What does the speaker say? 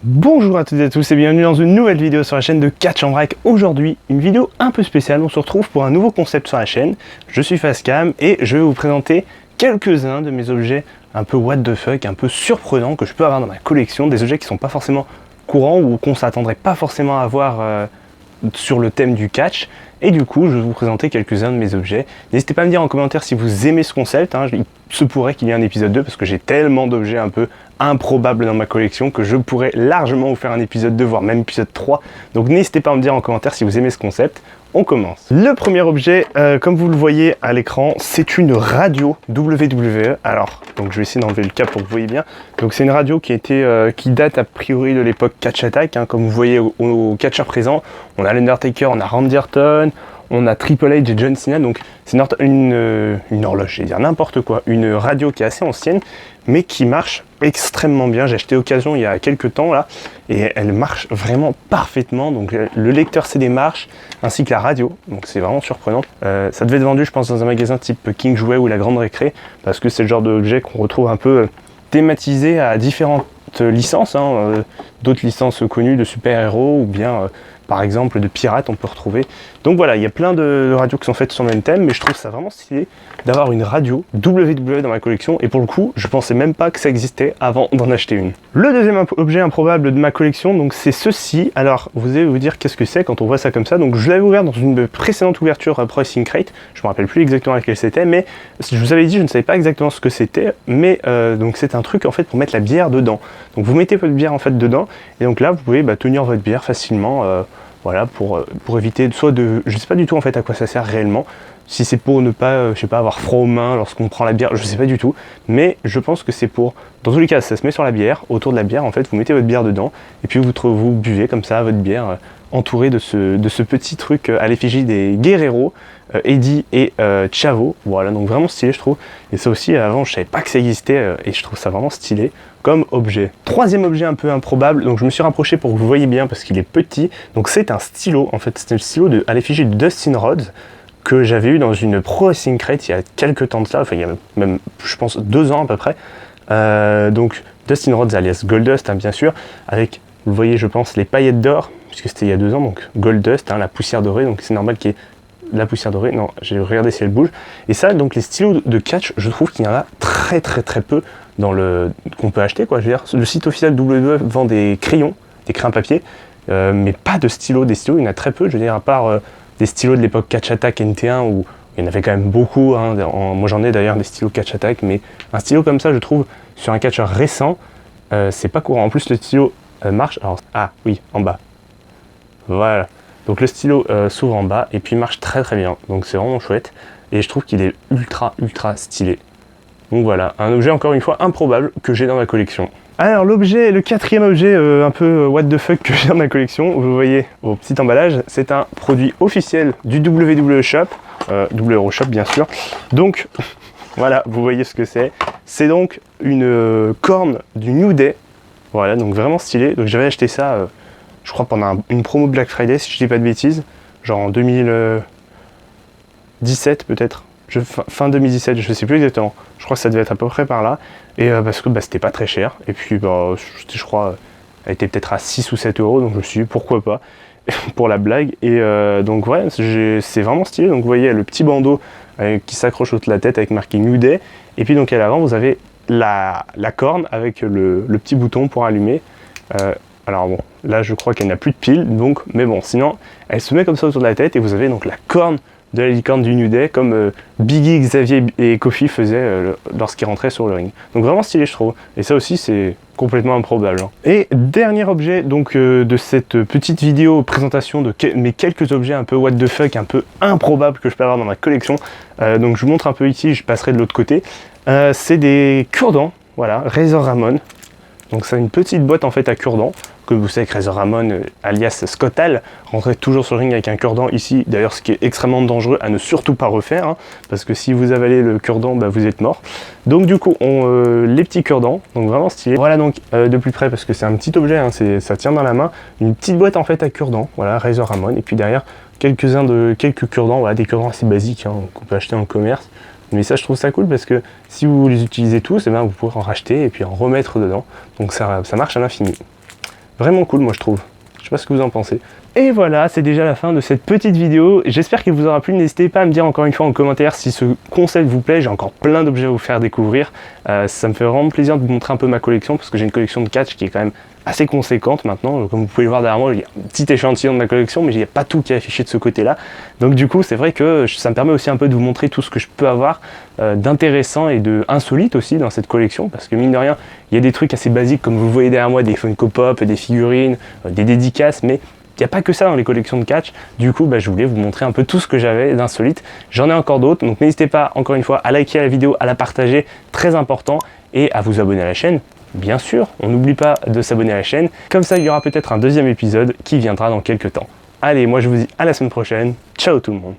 Bonjour à toutes et à tous et bienvenue dans une nouvelle vidéo sur la chaîne de Catch en Vrac. Aujourd'hui, une vidéo un peu spéciale, on se retrouve pour un nouveau concept sur la chaîne. Je suis Facecam et je vais vous présenter quelques-uns de mes objets un peu what the fuck, un peu surprenants que je peux avoir dans ma collection. Des objets qui sont pas forcément courants ou qu'on s'attendrait pas forcément à avoir sur le thème du catch. Et du coup, je vais vous présenter quelques-uns de mes objets. N'hésitez pas à me dire en commentaire si vous aimez ce concept. Il se pourrait qu'il y ait un épisode 2 parce que j'ai tellement d'objets un peu improbables dans ma collection que je pourrais largement vous faire un épisode 2, voire même épisode 3. Donc n'hésitez pas à me dire en commentaire si vous aimez ce concept. On commence. Le premier objet, comme vous le voyez à l'écran, c'est une radio WWE. Alors, donc je vais essayer d'enlever le câble pour que vous voyez bien. Donc c'est une radio qui date a priori de l'époque Catch Attack. Comme vous voyez au catcheur présent, on a l'Undertaker, on a Randy Orton, on a Triple H et John Cena. Donc c'est une horloge, je vais dire n'importe quoi. Une radio qui est assez ancienne, mais qui marche extrêmement bien. J'ai acheté occasion il y a quelques temps là, et elle marche vraiment parfaitement. Donc le lecteur CD marche, ainsi que la radio. Donc c'est vraiment surprenant. Ça devait être vendu, je pense, dans un magasin type King Jouet ou La Grande Récré, parce que c'est le genre d'objet qu'on retrouve un peu thématisé à différentes licences, d'autres licences connues de super-héros ou bien par exemple de pirates on peut retrouver. Donc voilà, il y a plein de radios qui sont faites sur le même thème, mais je trouve ça vraiment stylé d'avoir une radio WWE dans ma collection, et pour le coup je pensais même pas que ça existait avant d'en acheter une. Le deuxième objet improbable de ma collection, donc c'est ceci. Alors vous allez vous dire qu'est-ce que c'est quand on voit ça comme ça. Donc je l'avais ouvert dans une précédente ouverture Pricing Crate, je me rappelle plus exactement laquelle c'était, mais je vous avais dit je ne savais pas exactement ce que c'était, mais donc c'est un truc en fait pour mettre la bière dedans. Donc vous mettez votre bière en fait dedans, et donc là vous pouvez tenir votre bière facilement, voilà, pour éviter soit de, je sais pas du tout en fait à quoi ça sert réellement, si c'est pour ne pas, je sais pas, avoir froid aux mains lorsqu'on prend la bière, je sais pas du tout, mais je pense que c'est pour, dans tous les cas ça se met sur la bière, autour de la bière en fait, vous mettez votre bière dedans, et puis vous buvez comme ça votre bière, entouré de ce petit truc à l'effigie des Guerrero, Eddie et Chavo. Voilà, donc vraiment stylé je trouve, et ça aussi avant je savais pas que ça existait, et je trouve ça vraiment stylé comme objet. Troisième objet un peu improbable, donc je me suis rapproché pour que vous voyez bien parce qu'il est petit. Donc c'est un stylo, en fait c'est le stylo à l'effigie de Dustin Rhodes que j'avais eu dans une Pro Wrestling Crate il y a quelques temps de ça, enfin il y a même je pense 2 ans à peu près. Donc Dustin Rhodes alias Goldust, bien sûr, avec, vous voyez je pense, les paillettes d'or, puisque c'était il y a 2 ans, donc Goldust, la poussière dorée, donc c'est normal qu'il y ait la poussière dorée. Non, j'ai regardé si elle bouge. Et ça, donc les stylos de catch, je trouve qu'il y en a très peu qu'on peut acheter, quoi. Je veux dire, le site officiel WWE vend des crayons papier, mais pas de stylos. Des stylos, il y en a très peu, je veux dire, à part des stylos de l'époque Catch Attack NT1 où il y en avait quand même beaucoup, moi j'en ai d'ailleurs des stylos Catch Attack, mais un stylo comme ça, je trouve, sur un catcheur récent, c'est pas courant. En plus, le stylo marche, alors, ah oui, en bas. Voilà. Donc le stylo s'ouvre en bas et puis marche très bien, donc c'est vraiment chouette, et je trouve qu'il est ultra stylé. Donc voilà, un objet encore une fois improbable que j'ai dans ma collection. Alors le quatrième objet un peu what the fuck que j'ai dans ma collection, vous voyez au petit emballage, c'est un produit officiel du WWE Shop, WeEuroShop bien sûr. Donc voilà, vous voyez ce que c'est. C'est donc une corne du New Day, voilà, donc vraiment stylé. Donc j'avais acheté ça je crois pendant une promo Black Friday, si je dis pas de bêtises, genre en 2017 peut-être, fin 2017, je sais plus exactement, je crois que ça devait être à peu près par là, et parce que c'était pas très cher, et puis je crois, elle était peut-être à 6 ou 7 euros, donc je me suis dit pourquoi pas, pour la blague, et donc ouais, c'est vraiment stylé. Donc vous voyez le petit bandeau qui s'accroche autour de la tête avec marqué New Day, et puis donc à l'avant vous avez la corne avec le petit bouton pour allumer. Alors bon, là je crois qu'elle n'a plus de pile, donc, mais bon, sinon elle se met comme ça autour de la tête, et vous avez donc la corne de la licorne du New Day, comme Biggie, Xavier et Kofi faisaient lorsqu'ils rentraient sur le ring. Donc vraiment stylé je trouve, et ça aussi c'est complètement improbable. Et dernier objet donc de cette petite vidéo présentation de mes quelques objets un peu what the fuck, un peu improbables que je peux avoir dans ma collection. Donc je vous montre un peu ici, je passerai de l'autre côté. C'est des cure-dents, voilà, Razor Ramon. Donc c'est une petite boîte en fait à cure-dents, que vous savez que Razor Ramon, alias Scott Hall, rentrait toujours sur le ring avec un cure-dent ici, d'ailleurs ce qui est extrêmement dangereux à ne surtout pas refaire, parce que si vous avalez le cure-dent, vous êtes mort. Donc du coup, les petits cure-dents, donc vraiment stylé. Voilà donc de plus près, parce que c'est un petit objet, ça tient dans la main, une petite boîte en fait à cure-dents, voilà, Razor Ramon, et puis derrière quelques cure-dents, voilà, des cure-dents assez basiques qu'on peut acheter en commerce. Mais ça, je trouve ça cool parce que si vous les utilisez tous, vous pourrez en racheter et puis en remettre dedans. Donc ça marche à l'infini. vraiment cool moi je trouve. Je sais pas ce que vous en pensez. Et voilà, c'est déjà la fin de cette petite vidéo. J'espère qu'il vous aura plu. N'hésitez pas à me dire encore une fois en commentaire si ce concept vous plaît. J'ai encore plein d'objets à vous faire découvrir. Ça me fait vraiment plaisir de vous montrer un peu ma collection parce que j'ai une collection de catch qui est quand même assez conséquente maintenant. Comme vous pouvez le voir derrière moi, il y a un petit échantillon de ma collection, mais il n'y a pas tout qui est affiché de ce côté-là. Donc du coup, c'est vrai que ça me permet aussi un peu de vous montrer tout ce que je peux avoir d'intéressant et de insolite aussi dans cette collection, parce que mine de rien, il y a des trucs assez basiques comme vous voyez derrière moi, des Funko Pop, des figurines, des dédicaces, mais il n'y a pas que ça dans les collections de catch. Du coup, je voulais vous montrer un peu tout ce que j'avais d'insolite. J'en ai encore d'autres, donc n'hésitez pas encore une fois à liker la vidéo, à la partager, très important, et à vous abonner à la chaîne. Bien sûr, on n'oublie pas de s'abonner à la chaîne. Comme ça, il y aura peut-être un deuxième épisode qui viendra dans quelques temps. Allez, moi je vous dis à la semaine prochaine. Ciao tout le monde.